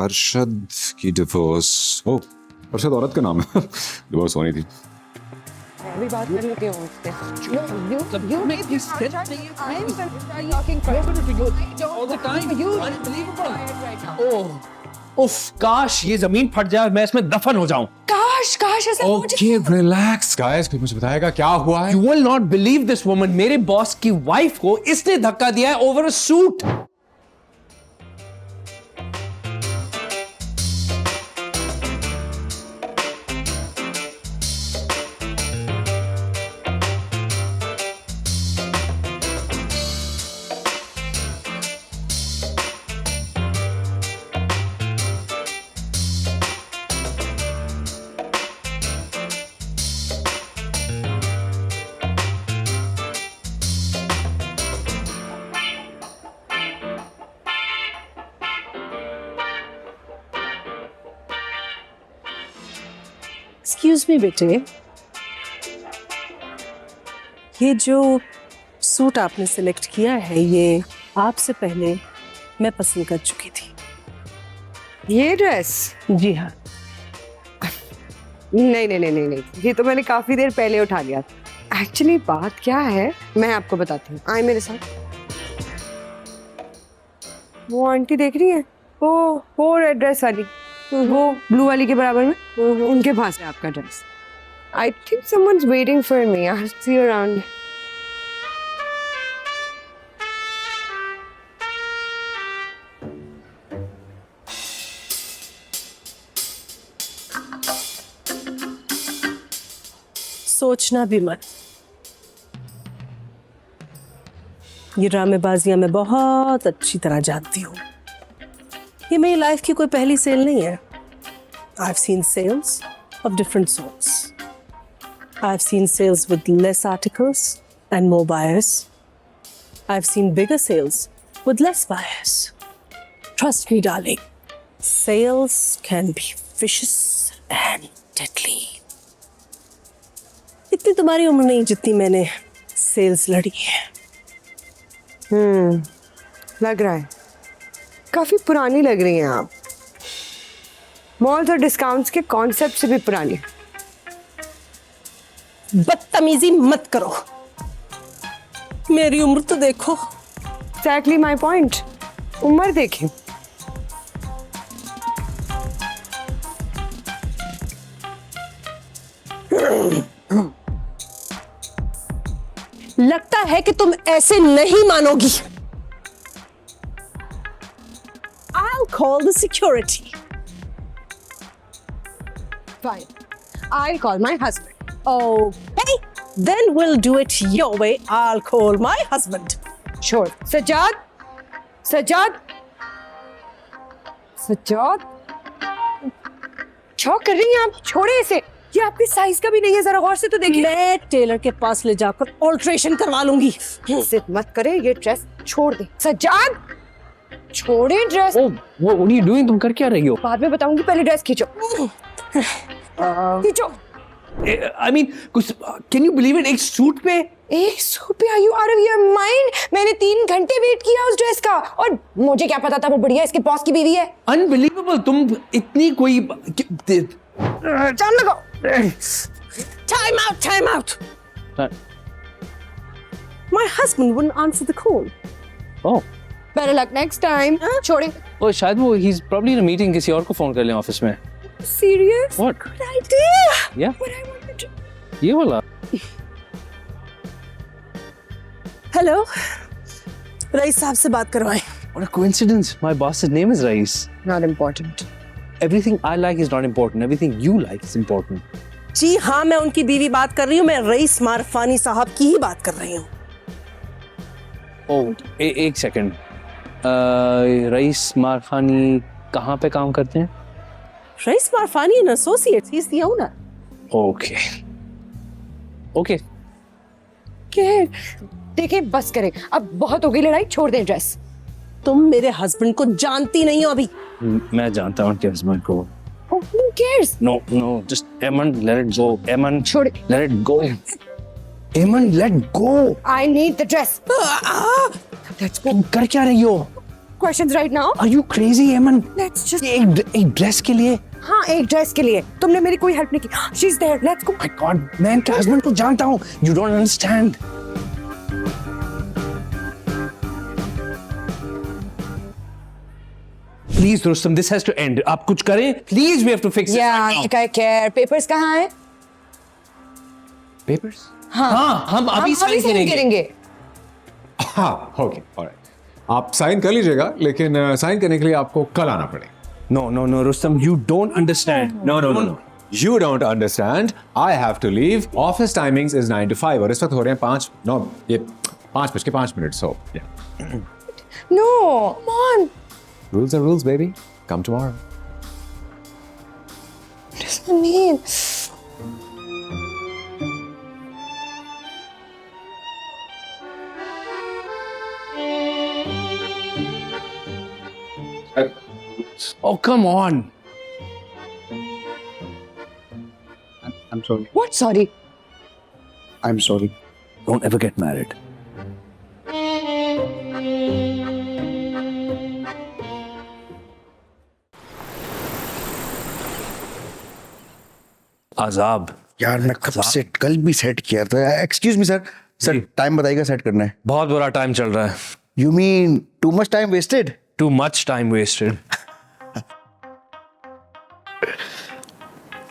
अरशद की डिवोर्स। ओ, अरशद औरत का नाम है। डिवोर्स होनी थी। अभी बात कर लेते हो उससे। You make this sense. I am talking all the time. You unbelievable. ओह, उफ, काश ये जमीन फट जाए और मैं इसमें दफन हो जाऊं। काश ऐसा हो जाए। ओके, रिलैक्स गाइस, फिर मुझे बताएगा क्या हुआ है। You will not believe this woman. मेरे बॉस की वाइफ को इसने धक्का दिया है over a suit. Excuse me बेटे, ये जो सूट आपने सिलेक्ट किया है ये आपसे पहले मैं पसंद कर चुकी थी। ये ड्रेस? जी हाँ। नहीं, ये तो मैंने काफी देर पहले उठा लिया था। एक्चुअली बात क्या है मैं आपको बताती हूँ, आए मेरे साथ। वो आंटी देख रही है, वो रेड ड्रेस वाली, वो ब्लू वाली के बराबर में, उनके पास है आपका dress. I think someone's waiting for me. I will see you around. सोचना भी मत, ये ड्रामेबाजियां मैं बहुत अच्छी तरह जानती हूँ। ये मेरी लाइफ की कोई पहली सेल नहीं है। I've seen sales of different sorts. I've seen sales with less articles and more buyers. I've seen bigger sales with less buyers. Trust me, darling, sales can be vicious and deadly. इतनी तुम्हारी उम्र नहीं जितनी मैंने sales लड़ी है। लग रहा है काफी पुरानी लग रही हैं आप। मॉल्स और डिस्काउंट्स के कॉन्सेप्ट से भी पुरानी। बदतमीजी मत करो, मेरी उम्र तो देखो। Exactly my point. उम्र देखें। लगता है कि तुम ऐसे नहीं मानोगी। I'll call the security. Fine. I'll call my husband. Okay, then we'll do it your way. I'll call my husband. Sure. Sajjad, क्या कर रही हैं आप? छोड़े इसे, ये आपके साइज का भी नहीं है, जरा गौर से तो देखिए। मैं टेलर के पास ले जाकर ऑल्ट्रेशन करवा लूंगी। जिद मत करे, ये ड्रेस छोड़ दे। सज्जाद, छोड़े dress. What are you doing? तुम कर क्या रही हो? बाद में बताऊंगी, पहले ड्रेस खींचो। खींचो। I mean, can you believe it? एक सूट पे? एक सूट पे? Are you out of your mind? मैंने 3 घंटे वेट किया उस ड्रेस का, और मुझे क्या पता था वो बढ़िया इसके बॉस की बीवी है। Unbelievable! तुम इतनी कोई जान लगाओ। Time out. My husband wouldn't answer the call. Oh. Better luck next time. छोड़े। Oh, शायद वो he's probably in a meeting, किसी और को फोन कर लें ऑफिस में। Serious? What? Good idea. Yeah. What I wanted to. ये वाला। हेलो, रईस साहब से बात करवाएं। What a coincidence! My boss's name is Rais. Not important. Everything I like is not important. Everything you like is important. जी हाँ, मैं उनकी बीवी बात कर रही हूँ। मैं रईस मारफानी साहब की ही बात कर रही हूँ। Oh, एक सेकंड। रईस मारफानी कहाँ पे काम करते हैं? Raees Marfani and associates, he is the owner. Okay. Okay. क्या? देखिए, बस करें, अब बहुत हो गई लड़ाई, छोड़ दें ड्रेस। तुम मेरे हस्बैंड को जानती नहीं हो अभी। मैं जानता हूँ उनके हस्बैंड को। Oh, who cares? No, just Eman, let it go. Eman, छोड़। let it go. Eman, let go. I need the dress. Let's go. तुम कर क्या रही हो? questions right now. Are you crazy, Eman? Let's just. एक dress के लिए? हाँ, एक ड्रेस के लिए तुमने मेरी कोई हेल्प नहीं की. She's there. Let's go. My God, मैं इनके हस्बैंड को जानता हूँ. You don't understand. Please, Rustam, this has to end. आप कुछ करें? Please, we have to fix this Yeah, right now. like I care. Papers कहाँ हैं? Papers? हाँ, हम अभी हम साइन करेंगे. हाँ ओके ऑलराइट, आप साइन कर लीजिएगा, लेकिन साइन करने के लिए आपको कल आना पड़ेगा. No, Rustam, you don't understand. No. You don't understand. I have to leave. Office timings is 9 to 5 और इस वक्त हो रहे हैं 5:05 so yeah. No, come on. Rules are rules, baby. Come tomorrow. What does that mean? Oh, come on. I'm sorry. What? Sorry. I'm sorry. Don't ever get married. आजाब. यार मैं कब से कल भी सेट किया था. Excuse me sir. Sir time बताइएगा set करना है. बहुत बुरा टाइम चल रहा है. You mean too much time wasted. Too much time wasted.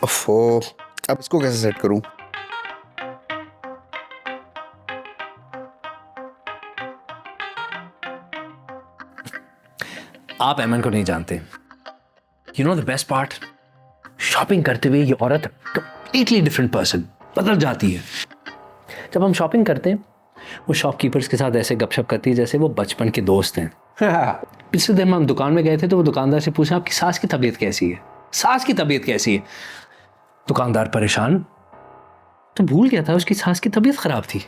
ओफो, अब इसको कैसे सेट करूं? आप एमन को नहीं जानते. You know the best part? Shopping करते हुए ये औरत कंप्लीटली डिफरेंट पर्सन बदल जाती है. जब हम शॉपिंग करते हैं वो शॉपकीपर्स के साथ ऐसे गपशप करती है जैसे वो बचपन के दोस्त हैं. पिछले दिन हम दुकान में गए थे तो वो दुकानदार से पूछा आपकी सास की तबीयत कैसी है. सास की तबीयत कैसी है? दुकानदार परेशान तो भूल गया था उसकी सास की तबीयत खराब थी.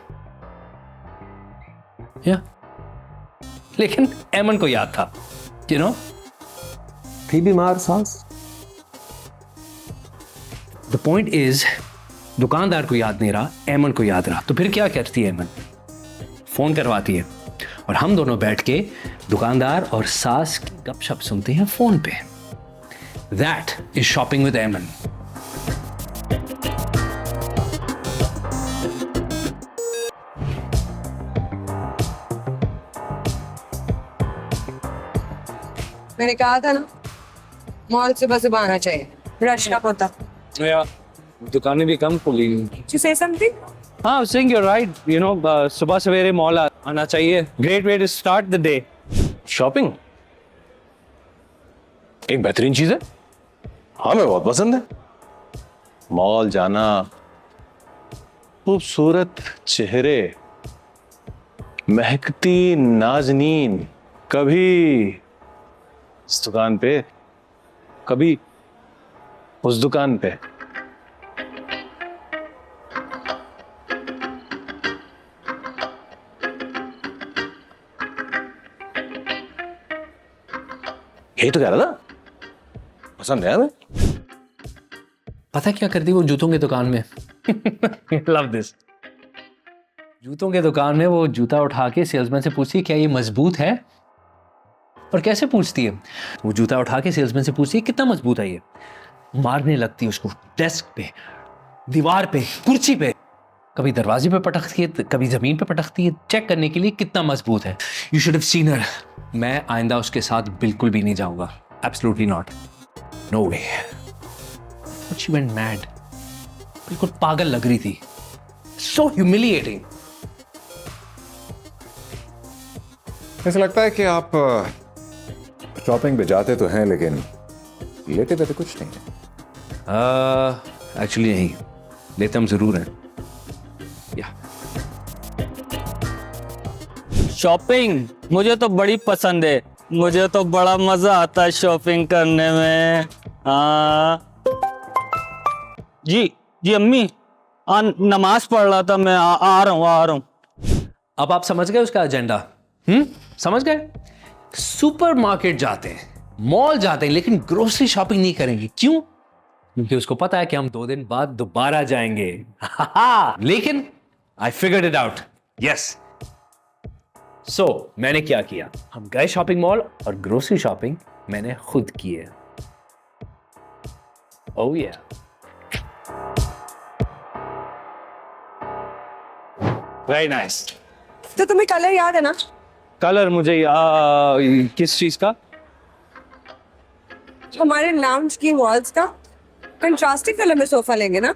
या लेकिन एमन को याद था. You know? थी बीमार सास. The point is, दुकानदार को याद नहीं रहा, एमन को याद रहा. तो फिर क्या करती है एमन? फोन करवाती है और हम दोनों बैठ के दुकानदार और सास की गपशप सुनते हैं फोन पे. That is shopping with एमन. मैंने कहा था ना, मॉल से बस आना चाहिए. रश ना होता. दुकानें भी कम खुली. Did you say something? हाँ, saying you're right. You know, सुबह सवेरे मॉल आना चाहिए. Great way to start the day. Shopping एक बेहतरीन चीज है. हमें बहुत पसंद है. मॉल जाना, खूबसूरत चेहरे, महकती नाज़नीन, कभी इस दुकान पे, कभी उस दुकान पे. यही तो कह रहा था. पसंद है हमें. पता क्या करती वो जूतों की दुकान में? Love this. जूतों के दुकान में वो जूता उठा के सेल्समैन से पूछती है क्या ये मजबूत है. और कैसे पूछती है? वो जूता उठा के सेल्समैन से पूछती है कितना मजबूत है ये. मारने लगती है उसको डेस्क पे, दीवार पे, कुर्सी पे, कभी दरवाजे पे पटकती है, कभी जमीन पे पटकती है, चेक करने के लिए कितना मजबूत है. You should have seen her. मैं आइंदा उसके साथ बिल्कुल भी नहीं जाऊंगा. Absolutely not. No way. But she went mad. बिल्कुल पागल लग रही थी. So humiliating. ऐसा लगता है कि आप शॉपिंग पे जाते तो हैं लेकिन लेते हुए तो कुछ नहीं है. एक्चुअली नहीं लेते, हम जरूर हैं. या शॉपिंग मुझे तो बड़ी पसंद है. मुझे तो बड़ा मजा आता है शॉपिंग करने में. हाँ जी अम्मी, नमाज पढ़ रहा था मैं. आ रहा हूँ. अब आप समझ गए उसका एजेंडा. समझ गए. सुपरमार्केट जाते हैं, मॉल जाते हैं, लेकिन ग्रोसरी शॉपिंग नहीं करेंगे. क्यों? क्योंकि उसको पता है कि हम 2 दिन बाद दोबारा जाएंगे. लेकिन I figured it out. Yes, so मैंने क्या किया, हम गए शॉपिंग मॉल और ग्रोसरी शॉपिंग मैंने खुद की है। ओह या वेरी नाइस। तो तुम्हें कलर याद है ना? कलर मुझे किस चीज का? हमारे लाउंज की वॉल्स का कंट्रास्टिंग कलर में सोफा लेंगे ना?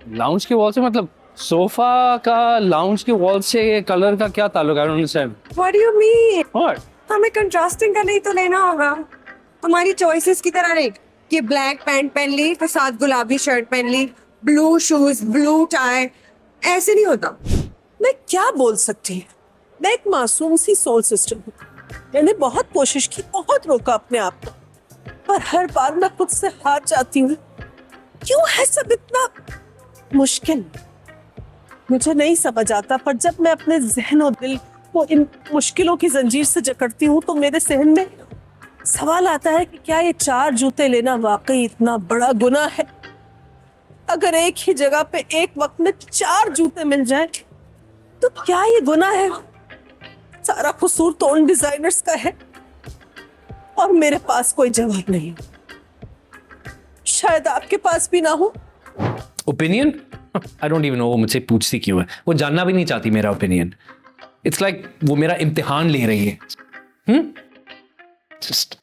लाउंज की वॉल से मतलब सोफा का लाउंज की वॉल से कलर का क्या ताल्लुक? I don't understand. What do you mean? What? हमें कंट्रास्टिंग का नहीं तो लेना होगा, हमारी चॉइसेस की तरह नहीं कि ब्लैक पैंट पहन ली तो साथ गुलाबी शर्ट पहन ली, ब्लू शूज, ब्लू टाई, ऐसे नहीं होता। मैं क्या बोल सकती हूँ, मैं एक मासूम सी सोल सिस्टर हूँ। मैंने बहुत कोशिश की, बहुत रोका अपने आप को, पर हर बार मैं खुद से हार जाती हूँ। क्यों है सब इतना मुश्किल? मुझे नहीं समझ आता, पर जब मैं अपने जहन और दिल को इन मुश्किलों की जंजीर से जकड़ती हूँ तो मेरे जहन में सवाल आता है कि क्या ये 4 जूते लेना वाकई इतना बड़ा गुनाह है? अगर एक ही जगह पे एक वक्त में 4 जूते मिल जाए तो क्या ये गुनाह है? सारा कसूर तो उन डिजाइनर्स का है और मेरे पास कोई जवाब नहीं। शायद आपके पास भी ना हो। Opinion? I don't even know वो मुझसे पूछती क्यों है, वो जानना भी नहीं चाहती मेरा ओपिनियन। इट्स लाइक वो मेरा इम्तिहान ले रही है। Just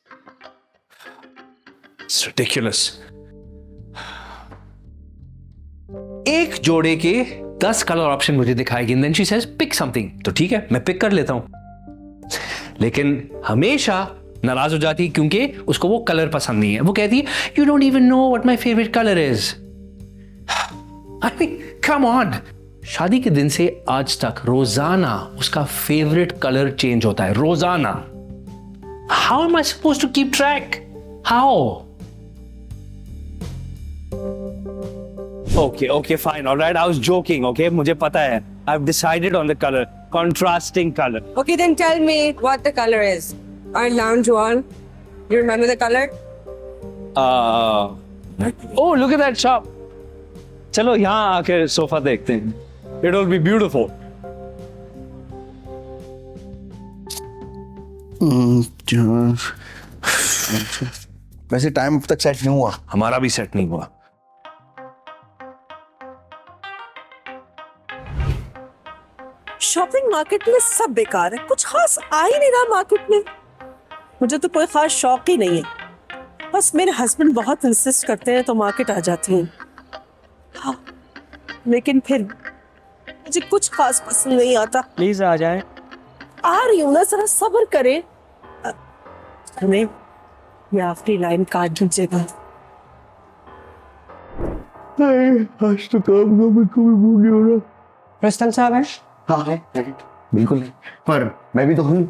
it's ridiculous. एक जोड़े के 10 कलर ऑप्शन मुझे दिखाएगी, then she says pick something, तो ठीक है मैं पिक कर लेता हूं, लेकिन हमेशा नाराज हो जाती है क्योंकि उसको वो कलर पसंद नहीं है। वो कहती है you don't even know what my favourite colour is. I mean come on, शादी के दिन से आज तक रोजाना उसका फेवरेट कलर चेंज होता है, रोजाना। How am I supposed to keep track? How? Okay, okay, fine, all right. I was joking, okay? मुझे पता है. I've decided on the color, contrasting color. Okay, then tell me what the color is. Our lounge wall. You remember the color? Oh, look at that shop. चलो यहाँ आके sofa देखते हैं. It will be beautiful. वैसे time अब तक set नहीं हुआ। हमारा भी सेट नहीं हुआ। शॉपिंग मार्केट में सब बेकार है, कुछ खास आ ही नहीं रहा मार्केट में। मुझे तो कोई खास शौक ही नहीं है, बस मेरे हस्बैंड बहुत इंसिस्ट करते हैं तो मार्केट आ जाती हूँ। हाँ, लेकिन फिर मुझे कुछ खास पसंद नहीं आता। प्लीज आ जाए। आ रही हूँ ना, जरा सब्र करें। हमें ये आखिरी लाइन काट दीजिएगा। आज तो काम का बिल्कुल भी मूड नहीं हो रहा। रुस्तम साहब है? हाँ है, बिल्कुल नहीं, पर मैं भी तो हूँ।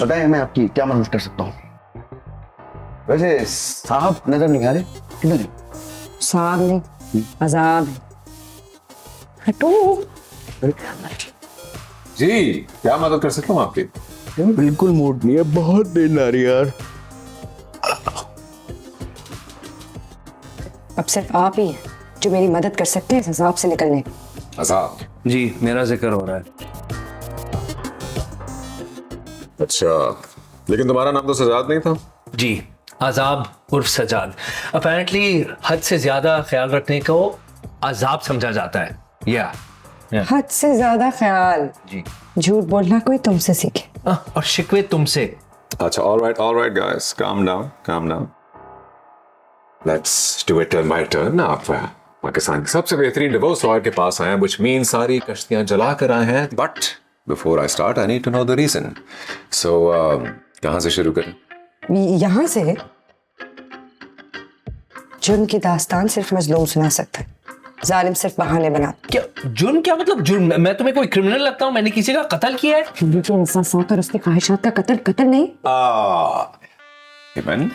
पता है मैं आपकी क्या मदद कर सकता हूँ? वैसे साहब नजर नहीं आ रहे, किधर है? साहब नहीं, अजाब है। हटो। जी क्या मदद कर सकता हूँ आपकी? बिल्कुल मूड नहीं है, बहुत नींद आ रही है यार। अब सिर्फ आप ही हैं जो मेरी मदद कर सकते हैं इस अजाब से निकलने। अजाब? जी मेरा जिक्र हो रहा है। अच्छा, लेकिन तुम्हारा नाम तो सजाद नहीं था। जी अजाब उर्फ सजाद। अपेरेंटली हद से ज्यादा ख्याल रखने को अजाब समझा जाता है। या हद से ज्यादा ख्याल। जी। झूठ बोलना कोई तुमसे सीखे। और शिकवे तुमसे। अच्छा, all right guys, calm down. Let's do it my turn. आप पाकिस्तान के सबसे बेहतरीन डिवोर्स लॉयर के पास आए हैं, which means सारी कश्तियां जला कर आए हैं। But before I start, I need to know the reason. So कहाँ से शुरू करें? यहाँ से जुर्म की दास्तान सिर्फ मजलूम सुना सकता है, जालिम सिर्फ बहाने बना। क्या जुर्म? क्या मतलब जुर्म? मैं तुम्हें कोई क्रिमिनल लगता हूँ? मैंने किसी का कत्ल किया है? हिंदू के इंसाफ और उसके ख्वाहिशात का कत्ल नहीं। इमन,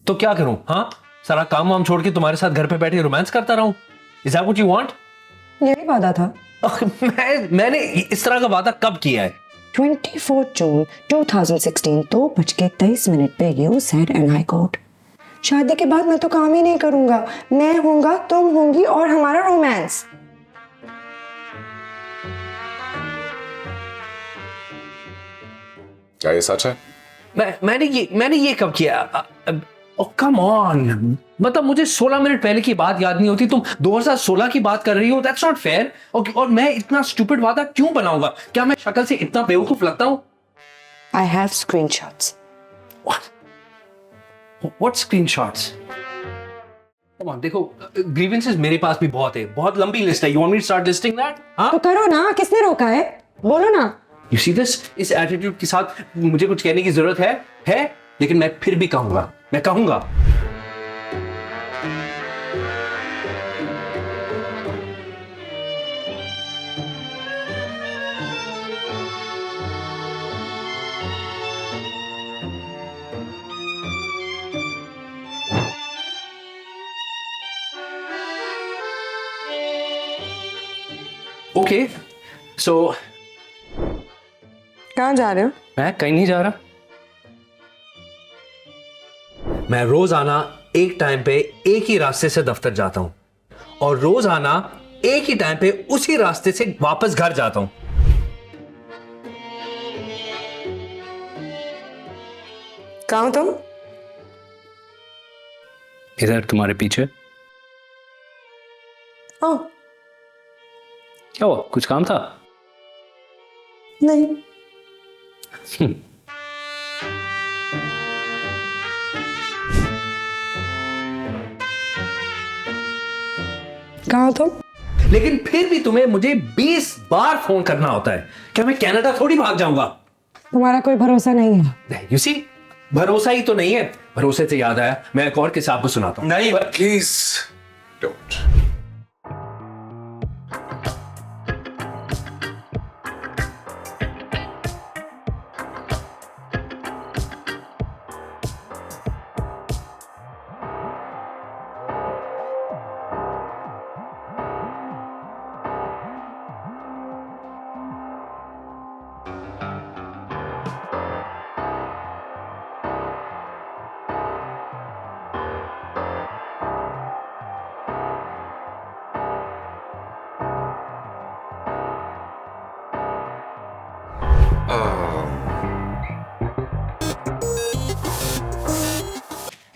तो क्या करूं? हाँ, सारा काम वाम छोड़ के तुम्हारे साथ घर पे बैठे रोमांस करता रहूं? Is that what you want? यही वादा था। मैंने इस तरह का वादा कब किया है? 24 जून 2016 2:23 पे you said and I quote, शादी के बाद मैं तो काम ही नहीं करूंगा, मैं होऊंगा, तुम होंगी और हमारा रोमांस। क्या ये सच है? मैंने ये कब किया? कम ऑन, मतलब मुझे 16 मिनट पहले की बात याद नहीं होती, तुम 2016 की बात कर रही हो, दैट्स नॉट फेयर। और मैं इतना स्टूपिड वादा क्यों बनाऊंगा? क्या मैं शक्ल से इतना बेवकूफ लगता हूँ? I have screenshots. What screenshots? Come on, देखो ग्रीवेंसेस मेरे पास भी बहुत है, बहुत लंबी लिस्ट है। You want me to start listing that? हाँ, तो करो ना, किसने रोका है? बोलो ना। यू सी दिस, इस एटीट्यूड के साथ मुझे कुछ कहने की जरूरत है, लेकिन मैं फिर भी कहूंगा, मैं कहूंगा। ओके, सो कहाँ जा रहे हो? मैं कहीं नहीं जा रहा। मैं रोजाना एक टाइम पे एक ही रास्ते से दफ्तर जाता हूं और रोजाना एक ही टाइम पे उसी रास्ते से वापस घर जाता हूं। कहाँ हो तुम? इधर तुम्हारे पीछे। ओह, क्या हुआ, कुछ काम था? नहीं। कहाँ हो तुम? लेकिन फिर भी तुम्हें मुझे 20 बार फोन करना होता है। क्या मैं कनाडा थोड़ी भाग जाऊंगा? तुम्हारा कोई भरोसा नहीं है। यू सी, भरोसा ही तो नहीं है। भरोसे से याद आया, मैं एक और किस्सा आपको सुनाता हूं। नहीं, please don't.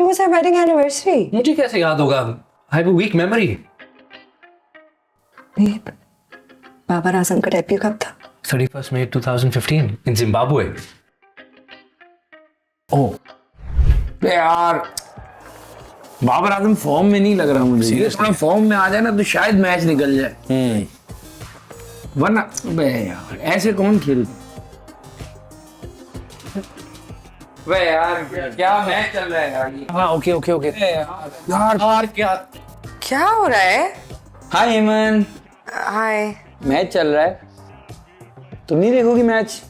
It was our wedding anniversary. मुझे कैसे याद होगा? I have a weak memory. Babe, Babar Azam का डेब्यू कब था? 31 May 2015 in Zimbabwe. Oh, यार बाबर आजम फॉर्म में नहीं लग रहा मुझे। ये थोड़ा फॉर्म में आ जाए ना तो शायद मैच निकल जाए। वरना बे यार ऐसे कौन खेलता? वे यार क्या मैच चल रहा है यार। हाँ ओके ओके ओके यार क्या हो रहा है? हाय हेमन, हाय। मैच चल रहा है, तुम नहीं देखोगी मैच?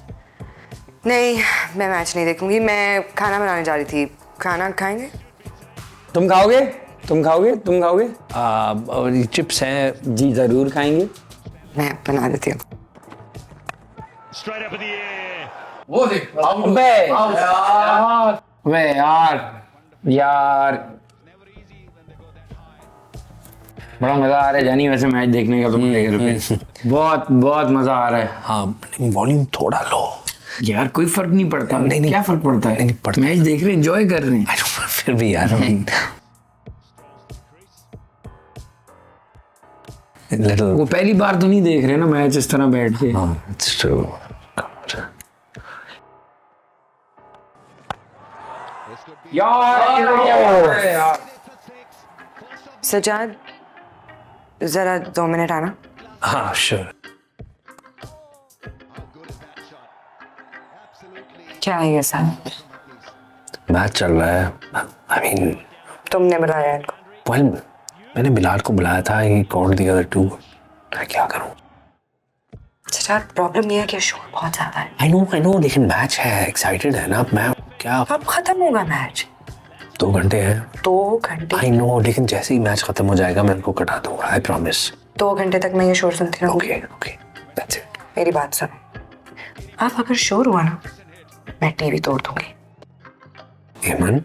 नहीं, मैं मैच नहीं देखूंगी, मैं खाना बनाने जा रही थी। खाना खाएंगे? तुम खाओगे? तुम खाओगे? तुम खाओगे? और ये चिप्स हैं। जी जरूर खाएंगे। मैं बना देती हूँ। वो देख, अबे यार बड़ा मजा आ रहा है जानी वैसे मैच देखने का। तुम देख रहे हो बहुत बहुत मजा आ रहा है। हाँ, वॉल्यूम थोड़ा लो यार कोई फर्क नहीं पड़ता। नहीं, क्या फर्क पड़ता है? नहीं पड़ता। मैच देख रहे एंजॉय कर रहे हैं। फिर भी यार little, वो पहली बार तो नहीं देख रहे ना मैच इस तरह बैठ के। it's true. यार सजाद, जरा 2 मिनट आना। हाँ श्योर। क्या है ये सब? मैच चल रहा है। I mean, तुमने बुलाया इनको? well, मैंने बिलाल को बुलाया था, he called the other two. मैं क्या करूं? सजाद, प्रॉब्लम ये है कि शोर बहुत ज्यादा है। I know, लेकिन मैच है, एक्साइटेड है ना मैं। क्या अब खत्म होगा मैच? 2 घंटे हैं। 2 घंटे? I know, लेकिन जैसे ही मैच खत्म हो जाएगा मैं इनको कटा दूंगा, I promise. 2 घंटे तक मैं ये शोर सुनती रहूंगी। Okay, that's it. मेरी बात सुनो, अब अगर शोर हुआ ना मैं टीवी तोड़ दूंगी। हेमन,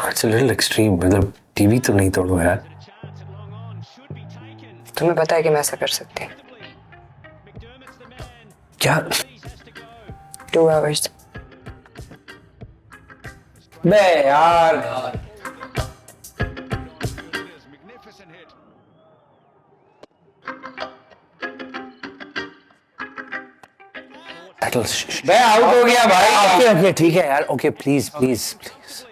इट्स अ लिटिल एक्सट्रीम। मतलब टीवी तो नहीं तोड़ो यार। तुम्हें पता है कि मैं ऐसा कर सकती हूँ। क्या? 2 hours। बे यार बे आउट हो गया भाई। ओके ओके ठीक है यार। Okay please please please.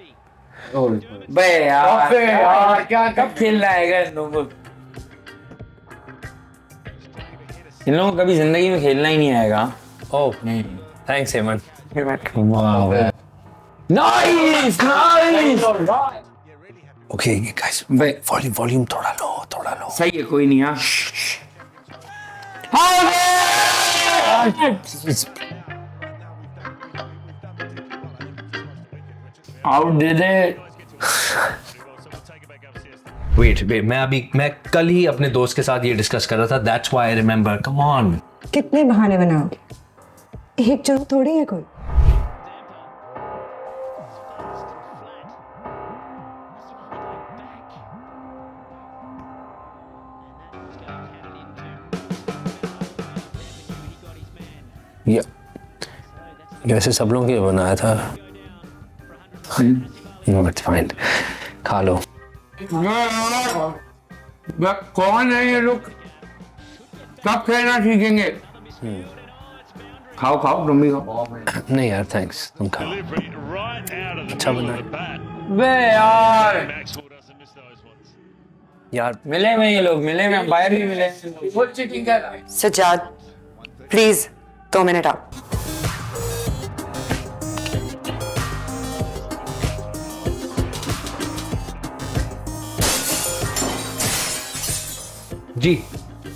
बे यार क्या कब खेलना है इन लोगों को? इन लोगों को कभी जिंदगी में खेलना ही नहीं आएगा। ओह थैंक्स हेमन। Nice nice. Okay guys, volume थोड़ा लो। सही है, कोई नहीं। हाँ आउट दे दे। वेट मैं कल ही अपने दोस्त के साथ ये डिस्कस कर रहा था। That's why I remember. Come on. कितने बहाने बनाओगे? एक जन थोड़ी है कोई। ये वैसे सब लोगों के लिए बनाया था। नो इट्स फाइन, खा लो। कौन है ये लोग? कब खेलना सीखेंगे? खाओ खाओ, तुम भी खाओ। नहीं यार थैंक्स, तुम खाओ। अच्छा बना बे यार यार। मिले में ये लोग, मिले में अंपायर भी मिले। फुल चीटिंग कर रहा है। सज्जाद प्लीज 2 मिनट आप। जी,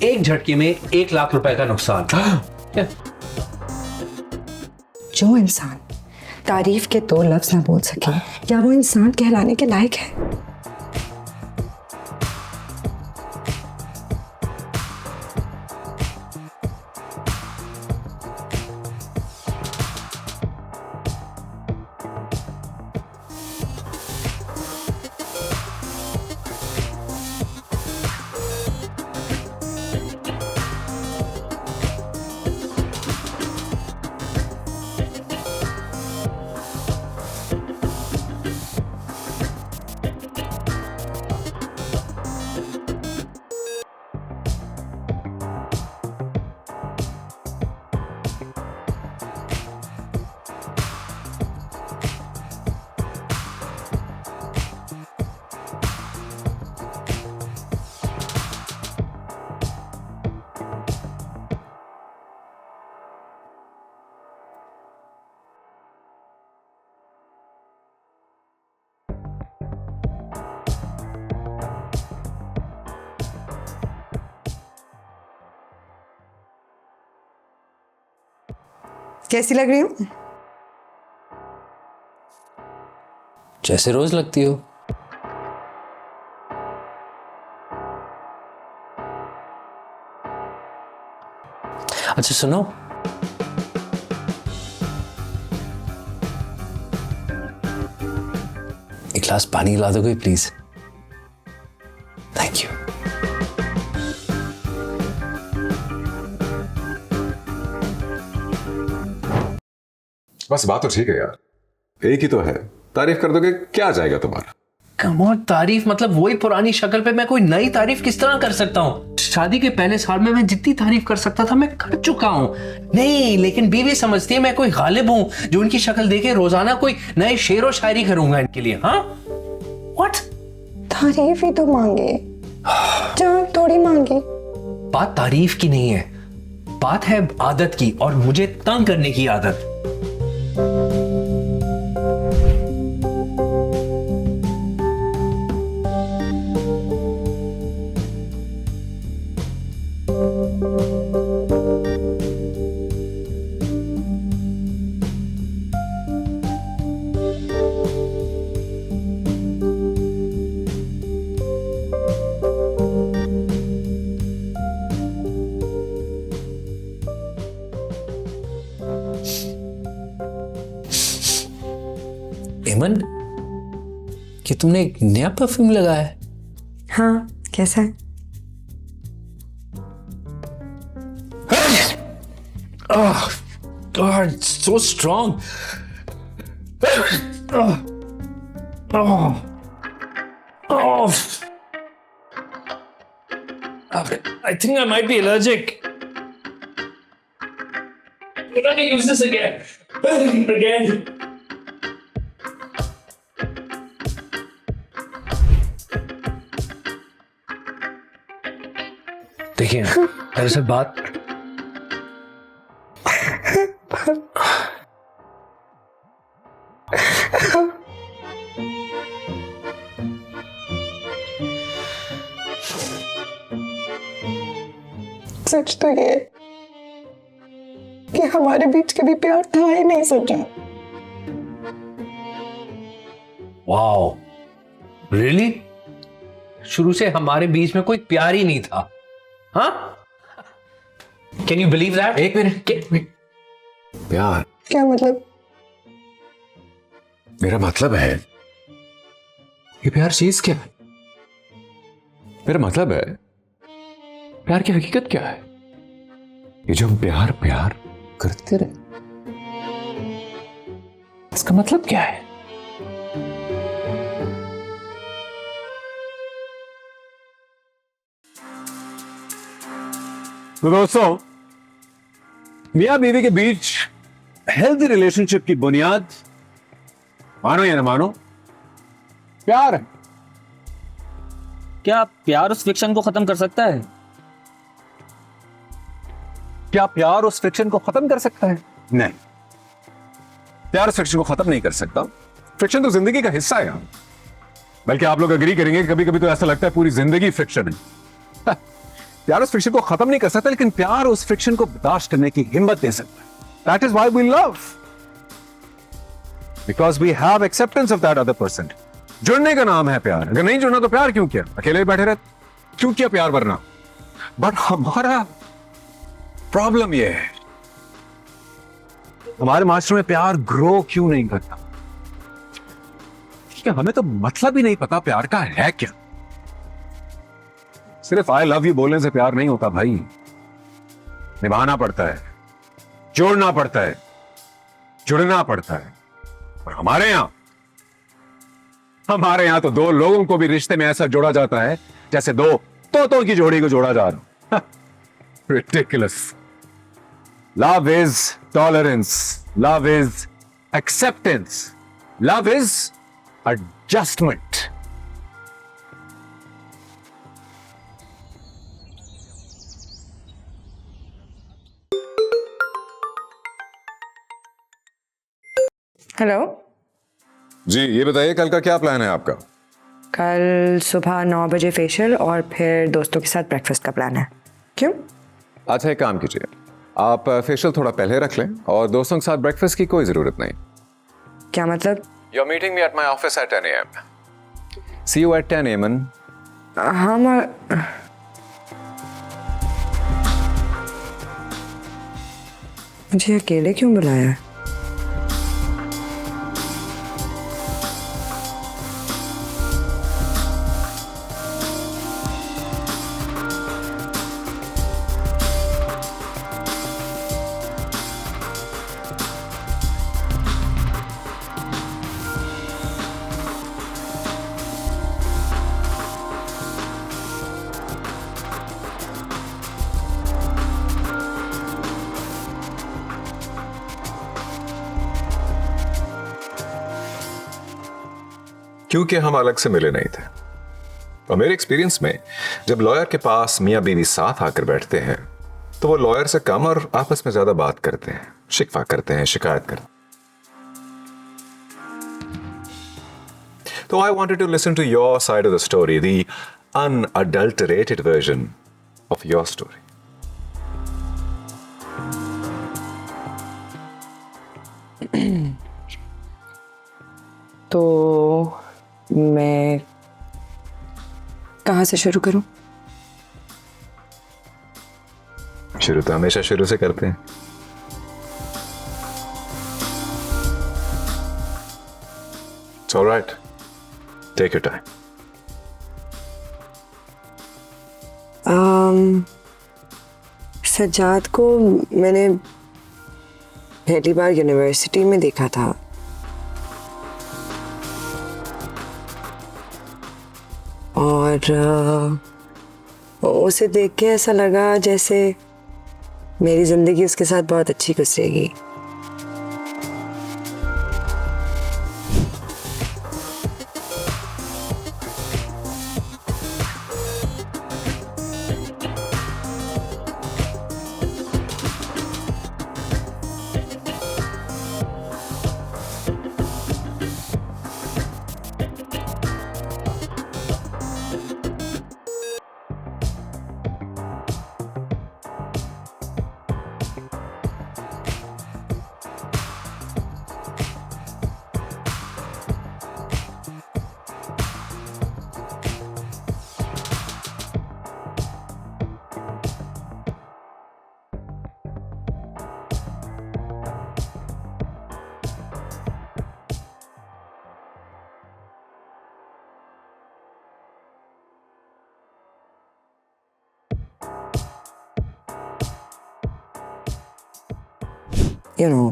एक झटके में 1 लाख रुपए का नुकसान। जो इंसान तारीफ के 2 लफ्ज ना बोल सके क्या वो इंसान कहलाने के लायक है? कैसी लग रही हूँ? जैसे रोज लगती हो। अच्छा सुनो, एक गिलास पानी ला दोगे प्लीज? Thank you. बस बात तो ठीक है यार, एक ही तो है, तारीफ कर दोगे क्या आ जाएगा तुम्हारा? कम ऑन, तारीफ मतलब वही पुरानी शक्ल पे मैं कोई नई तारीफ किस तरह कर सकता हूँ? शादी के पहले साल में मैं जितनी तारीफ कर सकता था मैं कर चुका हूँ। नहीं, लेकिन बीवी समझती है मैं कोई गालिब हूँ जो उनकी शक्ल देखे रोजाना कोई नए शेर व शायरी करूंगा इनके लिए। हाँ व्हाट? तारीफ ही तो मांगे, जान थोड़ी मांगी। बात तारीफ की नहीं है, बात है आदत की, और मुझे तंग करने की आदत। सुमन, कि तुमने एक नया परफ्यूम लगाया है? हाँ, कैसा है? Oh, God, it's so strong. Oh. I think I might be allergic. Can I use this again? Again. देखिए, दरअसल बात सच तो ये कि हमारे बीच कभी प्यार था ही नहीं सोचा। Wow, really? शुरू से हमारे बीच में कोई प्यार ही नहीं था? हाँ? Can you believe that? एक मिनट। प्यार? क्या मतलब? मेरा मतलब है, ये प्यार चीज क्या है? मेरा मतलब है, प्यार की हकीकत क्या है? ये जो हम प्यार प्यार करते रहे, इसका मतलब क्या है? तो दोस्तों, मियां बीवी के बीच हेल्दी रिलेशनशिप की बुनियाद, मानो या ना मानो, प्यार है। क्या प्यार उस फिक्शन को खत्म कर सकता है? क्या प्यार उस फ्रिक्शन को खत्म कर सकता है? नहीं, प्यार उस फ्रिक्शन को खत्म नहीं कर सकता। फ्रिक्शन तो जिंदगी का हिस्सा है यार। बल्कि आप लोग एग्री करेंगे, कभी कभी तो ऐसा लगता है पूरी जिंदगी फ्रिक्शन है। प्यार उस फ्रिक्शन को खत्म नहीं कर सकता, लेकिन प्यार उस फ्रिक्शन को बर्दाश्त करने की हिम्मत दे सकता है। That is why we love, because we have acceptance of that other person. जुड़ने का नाम है प्यार। अगर नहीं जुड़ना तो प्यार क्यों किया? अकेले बैठे रहते क्यों किया प्यार? वरना बट हमारा प्रॉब्लम ये है, हमारे मास्टर में प्यार ग्रो क्यों नहीं करता? क्योंकि हमें तो मतलब ही नहीं पता प्यार का है क्या। सिर्फ आई लव यू बोलने से प्यार नहीं होता भाई, निभाना पड़ता है, जोड़ना पड़ता है, जुड़ना पड़ता है। और हमारे यहां तो दो लोगों को भी रिश्ते में ऐसा जोड़ा जाता है जैसे दो तोतों की जोड़ी को जोड़ा जा रहा हो। Ridiculous. Love is tolerance. Love is acceptance. Love is adjustment. Hello ji, ये बताइए कल का क्या प्लान है आपका? कल सुबह 9 बजे फेशियल और फिर दोस्तों के साथ ब्रेकफास्ट का प्लान है। क्यों? अच्छा, एक काम कीजिए, आप फेशियल थोड़ा पहले रख लें और दोस्तों के साथ ब्रेकफास्ट की कोई जरूरत नहीं। क्या मतलब? You're meeting me at my office at 10 a.m. See you at 10 a.m. हम मुझे अकेले क्यों बुलाया है? क्योंकि हम अलग से मिले नहीं थे। और मेरे एक्सपीरियंस में जब लॉयर के पास मियां बीवी साथ आकर बैठते हैं तो वो लॉयर से कम और आपस में ज्यादा बात करते हैं, शिकवा करते हैं, शिकायत करते हैं। तो I wanted to listen to your side of the story, the unadulterated version of your story. तो मैं कहाँ से शुरू करूं? शुरू तो हमेशा शुरू से करते हैं। It's all right. Take your time. Sajjad को मैंने पहली बार यूनिवर्सिटी में देखा था। और उसे देख के ऐसा लगा जैसे मेरी जिंदगी उसके साथ बहुत अच्छी गुजरेगी।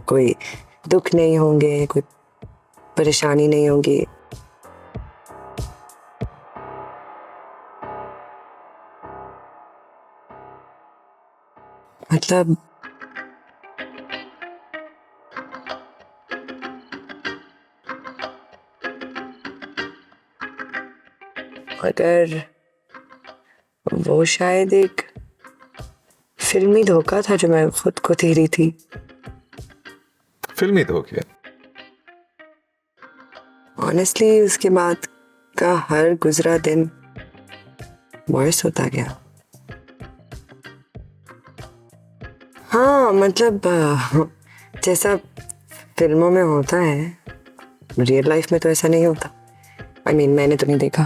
कोई दुख नहीं होंगे, कोई परेशानी नहीं होगी। मतलब अगर वो शायद एक फिल्मी धोखा था जो मैं खुद को दे रही थी। फिल्मी धोखे? ऑनेस्टली उसके बाद का हर गुजरा दिन वर्स होता गया। हाँ मतलब जैसा फिल्मों में होता है, रियल लाइफ में तो ऐसा नहीं होता। I mean, मैंने तो नहीं देखा।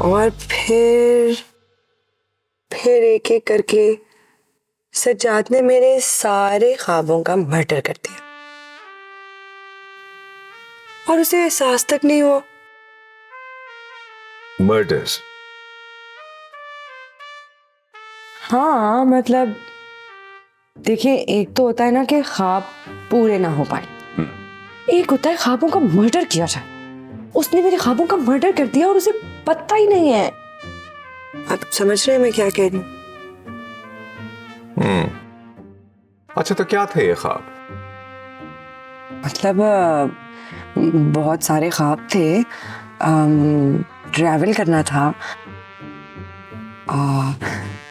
और फिर एक एक करके सज्जाद ने मेरे सारे ख्वाबों का मर्डर कर दिया और उसे एहसास तक नहीं हुआ। मर्डर? हाँ मतलब देखिए, एक तो होता है ना कि ख्वाब पूरे ना हो पाए, एक होता है ख्वाबों का मर्डर किया जाए। उसने मेरे ख्वाबों का मर्डर कर दिया और उसे पता ही नहीं है। आप समझ रहे हैं मैं क्या कह रही हूँ? अच्छा तो क्या थे ये ख्वाब? मतलब बहुत सारे ख्वाब थे। ट्रैवल करना था,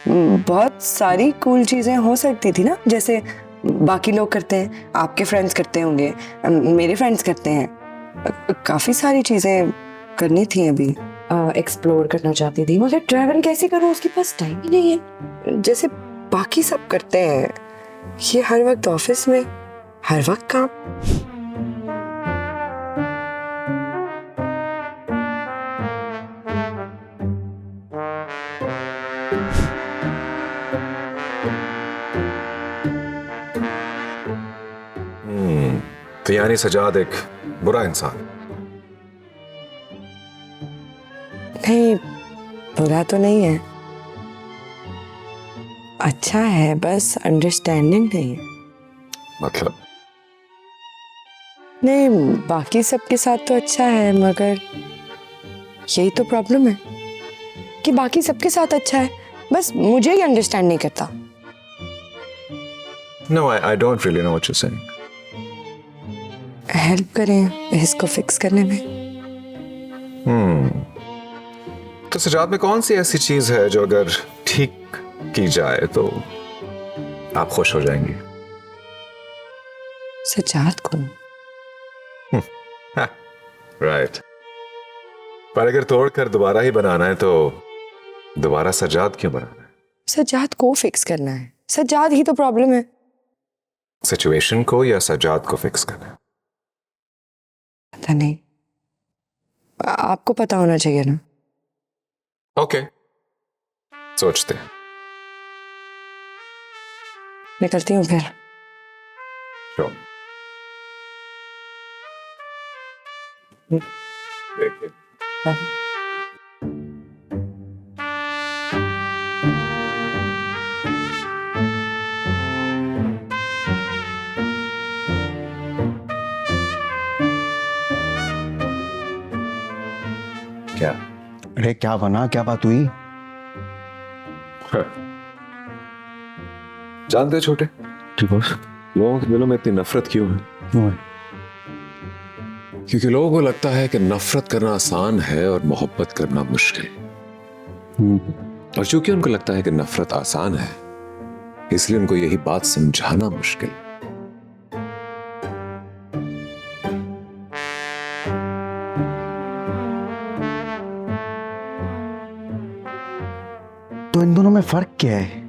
बहुत सारी कूल चीजें हो सकती थी ना, जैसे बाकी लोग करते हैं, आपके फ्रेंड्स करते होंगे, मेरे फ्रेंड्स करते हैं। काफी सारी चीजें करनी थी, अभी एक्सप्लोर करना चाहती थी, मगर ट्रैवल कैसे करूं, उसके पास टाइम ही नहीं है। जैसे बाकी सब करते हैं, ये हर वक्त ऑफिस में, हर वक्त काम। तो यानी सजाद एक बुरा इंसान? नहीं, बुरा तो नहीं है, अच्छा है, बस अंडरस्टैंडिंग नहीं है। मतलब नहीं, बाकी सबके साथ तो अच्छा है, मगर यही तो प्रॉब्लम है कि बाकी सबके साथ अच्छा है, बस मुझे ही अंडरस्टैंड नहीं करता। No, I don't really know what you saying. Help करें इसको फिक्स करने में। तो सजाद में कौन सी ऐसी चीज है जो अगर ठीक की जाए तो आप खुश हो जाएंगी? सजाद को राइट। पर अगर तोड़कर दोबारा ही बनाना है तो दोबारा सजाद क्यों बनाना है? सजाद को फिक्स करना है, सजाद ही तो प्रॉब्लम है। सिचुएशन को या सजाद को फिक्स करना है? पता नहीं, आपको पता होना चाहिए ना। ओके, सोचते हैं। निकलती हूँ फिर। Sure. देखिए, क्या? अरे क्या बना, क्या बात हुई? जानते हो छोटे, ठीक बॉस। लोगों के दिलों में इतनी नफरत क्यों है? क्यों है? क्योंकि लोगों को लगता है कि नफरत करना आसान है और मोहब्बत करना मुश्किल। और चूंकि उनको लगता है कि नफरत आसान है, इसलिए उनको यही बात समझाना मुश्किल। तो इन दोनों में फर्क क्या है?